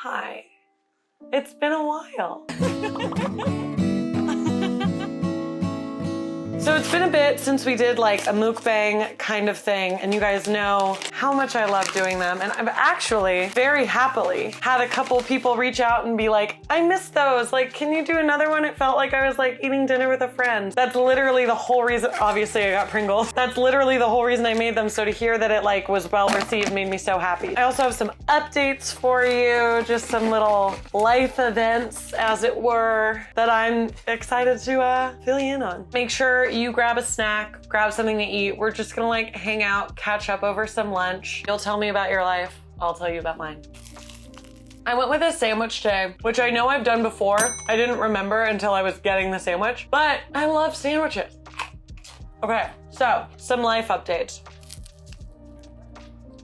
Hi. It's been a while. So it's been a bit since we did like a mukbang kind of thing, and you guys know how much I love doing them. And I've actually very happily had a couple people reach out and be like, I missed those. Like, can you do another one? It felt like I was like eating dinner with a friend. That's literally the whole reason. Obviously I got Pringles. That's literally the whole reason I made them. So to hear that it like was well received made me so happy. I also have some updates for you, just some little life events as it were that I'm excited to fill you in on. Make sure you grab a snack, grab something to eat. We're just gonna like hang out, catch up over some lunch. You'll tell me about your life. I'll tell you about mine. I went with a sandwich today, which I know I've done before. I didn't remember until I was getting the sandwich, but I love sandwiches. Okay, so some life updates.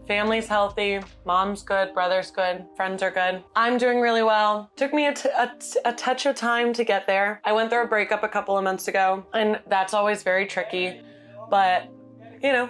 Family's healthy, mom's good, brother's good, friends are good. I'm doing really well. Took me a touch of time to get there. I went through a breakup a couple of months ago, and that's always very tricky, but you know.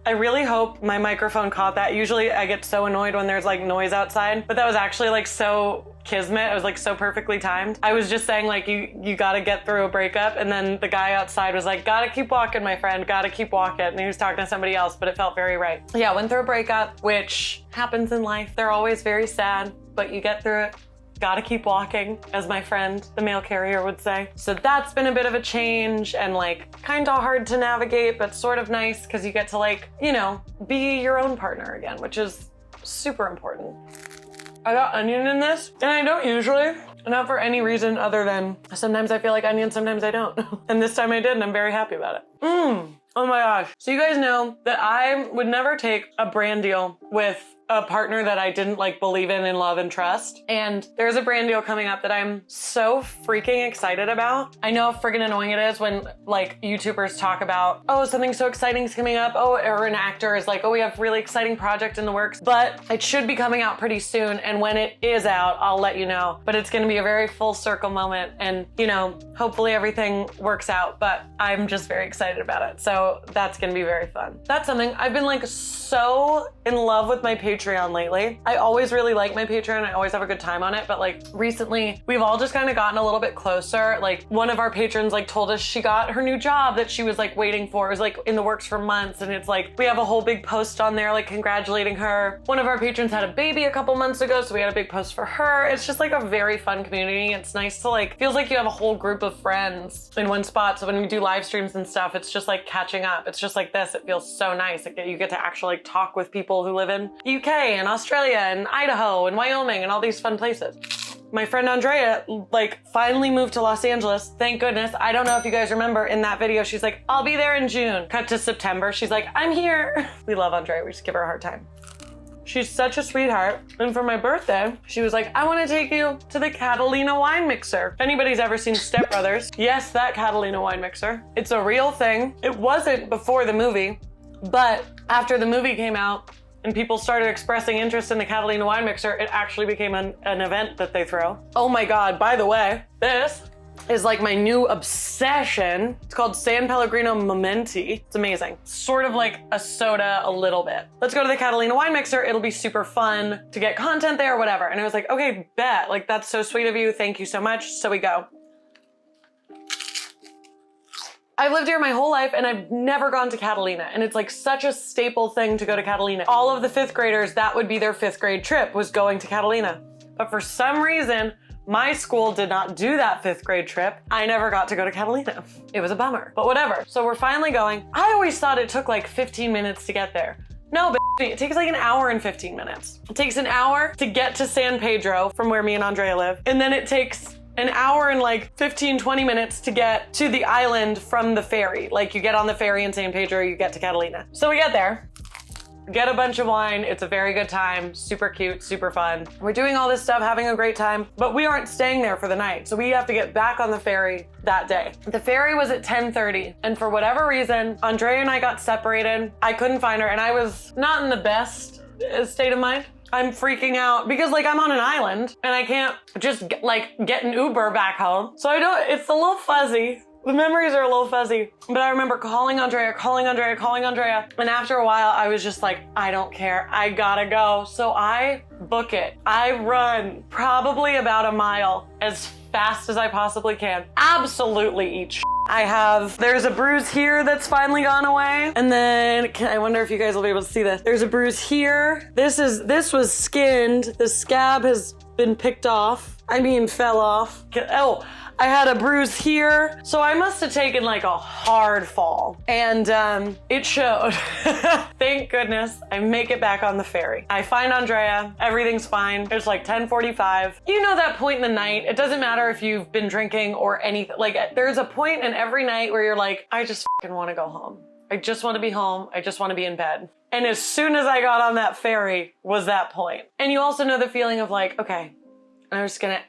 I really hope my microphone caught that. Usually I get so annoyed when there's like noise outside, but that was actually like so kismet. It was like so perfectly timed. I was just saying like, you gotta get through a breakup, and then the guy outside was like, gotta keep walking, my friend, gotta keep walking. And he was talking to somebody else, but it felt very right. Yeah, went through a breakup, which happens in life. They're always very sad, but you get through it. Gotta keep walking, as my friend, the mail carrier, would say. So that's been a bit of a change and like kind of hard to navigate, but sort of nice because you get to like, you know, be your own partner again, which is super important. I got onion in this, and I don't usually, not for any reason other than sometimes I feel like onion, sometimes I don't. And this time I did, and I'm very happy about it. Oh my gosh. So you guys know that I would never take a brand deal with a partner that I didn't like believe in love and trust. And there's a brand deal coming up that I'm so freaking excited about. I know how friggin' annoying it is when like YouTubers talk about, oh, something so exciting is coming up. Oh, or an actor is like, oh, we have really exciting project in the works, but it should be coming out pretty soon. And when it is out, I'll let you know, but it's gonna be a very full circle moment. And you know, hopefully everything works out, but I'm just very excited about it. So that's gonna be very fun. That's something I've been like so in love with my Patreon lately. I always really like my Patreon. I always have a good time on it, but like recently we've all just kind of gotten a little bit closer. Like one of our patrons like told us she got her new job that she was like waiting for. It was like in the works for months, and it's like we have a whole big post on there like congratulating her. One of our patrons had a baby a couple months ago, so we had a big post for her. It's just like a very fun community. It's nice to like, feels like you have a whole group of friends in one spot. So when we do live streams and stuff, it's just like catching up. It's just like this. It feels so nice. Like you get to actually like talk with people who live in UK and Australia and Idaho and Wyoming and all these fun places. My friend Andrea like finally moved to Los Angeles. Thank goodness. I don't know if you guys remember in that video, she's like, I'll be there in June. Cut to September. She's like, I'm here. We love Andrea. We just give her a hard time. She's such a sweetheart. And for my birthday, she was like, I want to take you to the Catalina wine mixer. If anybody's ever seen Step Brothers, yes, that Catalina wine mixer. It's a real thing. It wasn't before the movie, but after the movie came out and people started expressing interest in the Catalina wine mixer, it actually became an event that they throw. Oh my God, by the way, this is like my new obsession. It's called San Pellegrino Momenti. It's amazing. Sort of like a soda a little bit. Let's go to the Catalina wine mixer. It'll be super fun to get content there or whatever. And I was like, okay, bet. Like that's so sweet of you. Thank you so much. So we go. I've lived here my whole life and I've never gone to Catalina, and it's like such a staple thing to go to Catalina. All of the fifth graders, that would be their fifth grade trip, was going to Catalina. But for some reason, my school did not do that fifth grade trip. I never got to go to Catalina. It was a bummer, but whatever. So we're finally going. I always thought it took like 15 minutes to get there. No, it takes like an hour and 15 minutes. It takes an hour to get to San Pedro from where me and Andrea live. And then it takes an hour and like 15, 20 minutes to get to the island from the ferry. Like you get on the ferry in San Pedro, you get to Catalina. So we get there, get a bunch of wine. It's a very good time, super cute, super fun. We're doing all this stuff, having a great time, but we aren't staying there for the night. So we have to get back on the ferry that day. The ferry was at 10:30, and for whatever reason, Andrea and I got separated. I couldn't find her, and I was not in the best state of mind. I'm freaking out because like I'm on an island and I can't just get an Uber back home. So it's a little fuzzy. The memories are a little fuzzy, but I remember calling Andrea. And after a while, I was just like, I don't care. I gotta go. So I book it. I run probably about a mile as fast as I possibly can. Absolutely eat shit. There's a bruise here that's finally gone away. And then, I wonder if you guys will be able to see this. There's a bruise here. This was skinned. The scab has been picked off. Fell off. Oh, I had a bruise here. So I must have taken like a hard fall. And it showed. Thank goodness I make it back on the ferry. I find Andrea, everything's fine. It's like 10:45. You know that point in the night, it doesn't matter if you've been drinking or anything. Like there's a point in every night where you're like, I just fucking want to go home. I just want to be home. I just want to be in bed. And as soon as I got on that ferry was that point. And you also know the feeling of like, okay,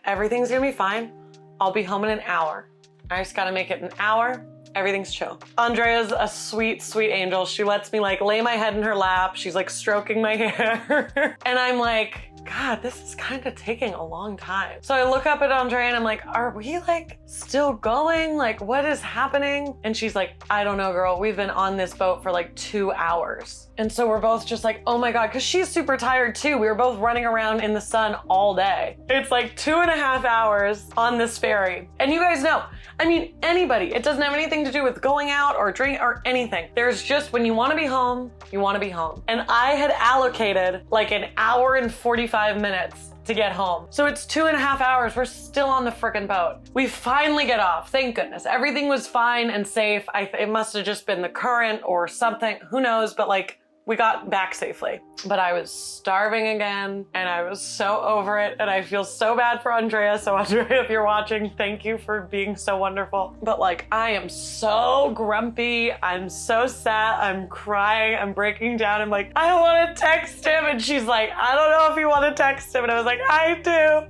everything's gonna be fine. I'll be home in an hour. I just gotta make it an hour. Everything's chill. Andrea's a sweet, sweet angel. She lets me like lay my head in her lap. She's like stroking my hair. And I'm like, God, this is kind of taking a long time. So I look up at Andrea and I'm like, are we like still going? Like, what is happening? And she's like, I don't know, girl. We've been on this boat for like 2 hours. And so we're both just like, oh my God, because she's super tired too. We were both running around in the sun all day. It's like 2.5 hours on this ferry. And you guys know, anybody, it doesn't have anything to do with going out or drink or anything. There's just when you want to be home, you want to be home. And I had allocated like an hour and 45 minutes to get home. So it's 2.5 hours. We're still on the frickin' boat. We finally get off. Thank goodness. Everything was fine and safe. It must have just been the current or something. Who knows? But like, we got back safely. But I was starving again and I was so over it and I feel so bad for Andrea. So Andrea, if you're watching, thank you for being so wonderful. But like, I am so grumpy. I'm so sad. I'm crying. I'm breaking down. I'm like, I want to text him. And she's like, I don't know if you want to text him. And I was like, I do.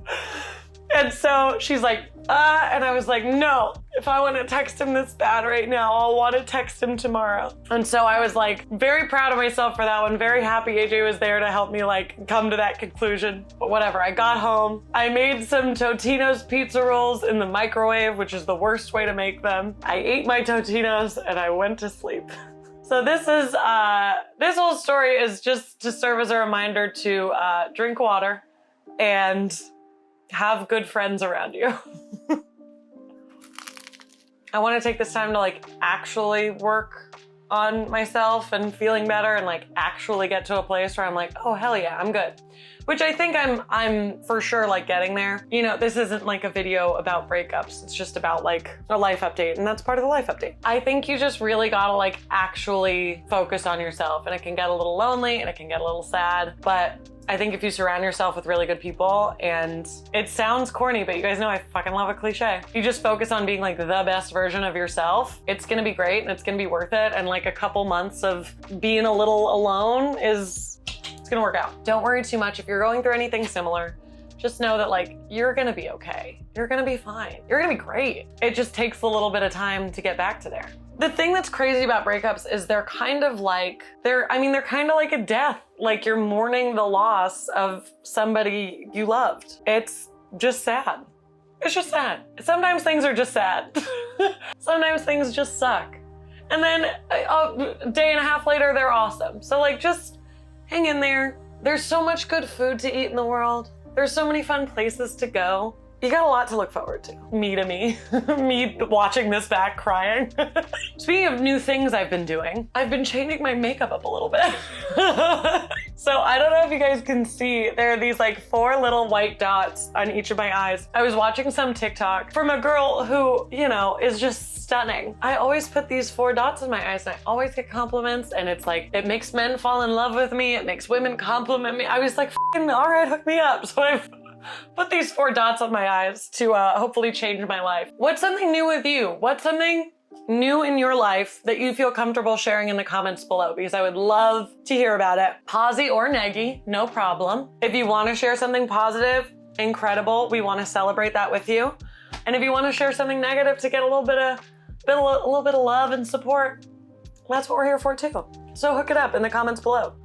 And so she's like, and I was like, no, if I want to text him this bad right now, I'll want to text him tomorrow. And so I was like very proud of myself for that one. Very happy AJ was there to help me like come to that conclusion. But whatever, I got home. I made some Totino's pizza rolls in the microwave, which is the worst way to make them. I ate my Totino's and I went to sleep. So this whole story is just to serve as a reminder to drink water and have good friends around you. I want to take this time to like actually work on myself and feeling better and like actually get to a place where I'm like, oh hell yeah, I'm good. Which I think I'm for sure like getting there. You know, this isn't like a video about breakups. It's just about like a life update, and that's part of the life update. I think you just really gotta like actually focus on yourself, and it can get a little lonely and it can get a little sad, but I think if you surround yourself with really good people, and it sounds corny, but you guys know I fucking love a cliche. You just focus on being like the best version of yourself. It's gonna be great and it's gonna be worth it. And like a couple months of being a little alone it's gonna work out. Don't worry too much if you're going through anything similar. Just know that like, you're gonna be okay. You're gonna be fine. You're gonna be great. It just takes a little bit of time to get back to there. The thing that's crazy about breakups is they're kind of like a death. Like you're mourning the loss of somebody you loved. It's just sad. It's just sad. Sometimes things are just sad. Sometimes things just suck. And then a day and a half later, they're awesome. So like, just hang in there. There's so much good food to eat in the world. There's so many fun places to go. You got a lot to look forward to. Me watching this back crying. Speaking of new things I've been doing, I've been changing my makeup up a little bit. So I don't know if you guys can see, there are these like 4 little white dots on each of my eyes. I was watching some TikTok from a girl who, you know, is just stunning. I always put these 4 dots in my eyes and I always get compliments, and it's like, it makes men fall in love with me. It makes women compliment me. I was like, all right, hook me up. So I've put these 4 dots on my eyes to hopefully change my life. What's something new with you? What's something new in your life that you feel comfortable sharing in the comments below? Because I would love to hear about it. Posy or neggy, no problem. If you want to share something positive, incredible. We want to celebrate that with you. And if you want to share something negative to get a little bit of love and support, that's what we're here for too. So hook it up in the comments below.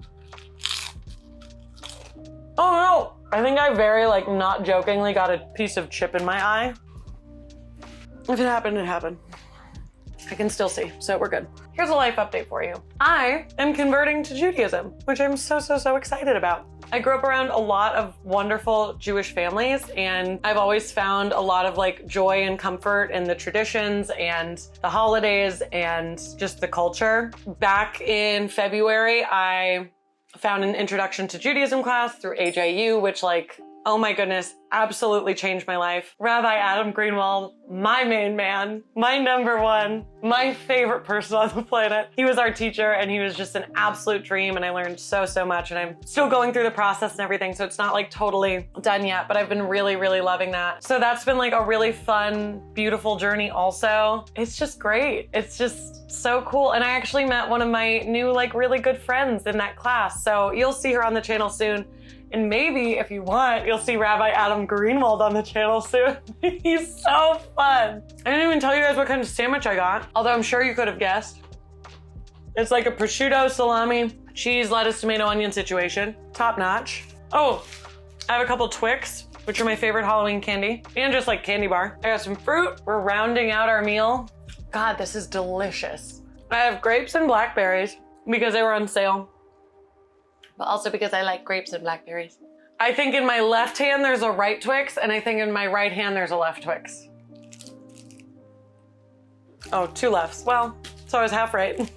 Oh no! I think I very like not jokingly got a piece of chip in my eye. If it happened, it happened. I can still see, so we're good. Here's a life update for you. I am converting to Judaism, which I'm so excited about. I grew up around a lot of wonderful Jewish families, and I've always found a lot of like joy and comfort in the traditions and the holidays and just the culture. Back in February, I found an introduction to Judaism class through AJU, which like, oh my goodness, absolutely changed my life. Rabbi Adam Greenwald, my main man, my number one, my favorite person on the planet. He was our teacher and he was just an absolute dream, and I learned so much, and I'm still going through the process and everything, so it's not like totally done yet, but I've been really loving that. So that's been like a really fun, beautiful journey also. It's just great. It's just so cool. And I actually met one of my new like really good friends in that class. So you'll see her on the channel soon. And maybe, if you want, you'll see Rabbi Adam Greenwald on the channel soon. He's so fun. I didn't even tell you guys what kind of sandwich I got, although I'm sure you could have guessed. It's like a prosciutto, salami, cheese, lettuce, tomato, onion situation. Top notch. Oh, I have a couple Twix, which are my favorite Halloween candy, and just like candy bar. I got some fruit. We're rounding out our meal. God, this is delicious. I have grapes and blackberries because they were on sale, but also because I like grapes and blackberries. I think in my left hand there's a right Twix, and I think in my right hand there's a left Twix. Oh, two lefts. Well, so I was half right.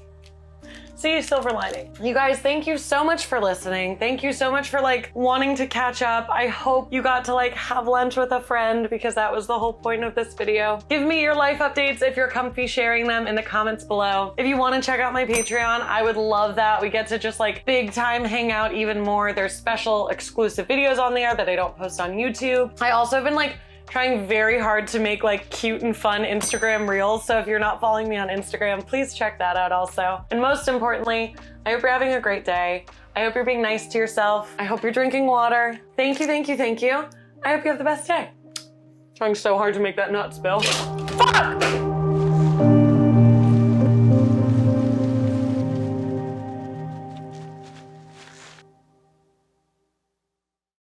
See, silver lining. You guys, thank you so much for listening. Thank you so much for like wanting to catch up. I hope you got to like have lunch with a friend, because that was the whole point of this video. Give me your life updates if you're comfy sharing them in the comments below. If you want to check out my Patreon, I would love that. We get to just like big time hang out even more. There's special exclusive videos on there that I don't post on YouTube. I also have been like trying very hard to make like cute and fun Instagram reels. So if you're not following me on Instagram, please check that out also. And most importantly, I hope you're having a great day. I hope you're being nice to yourself. I hope you're drinking water. Thank you, thank you, thank you. I hope you have the best day. Trying so hard to make that nut spill. Fuck!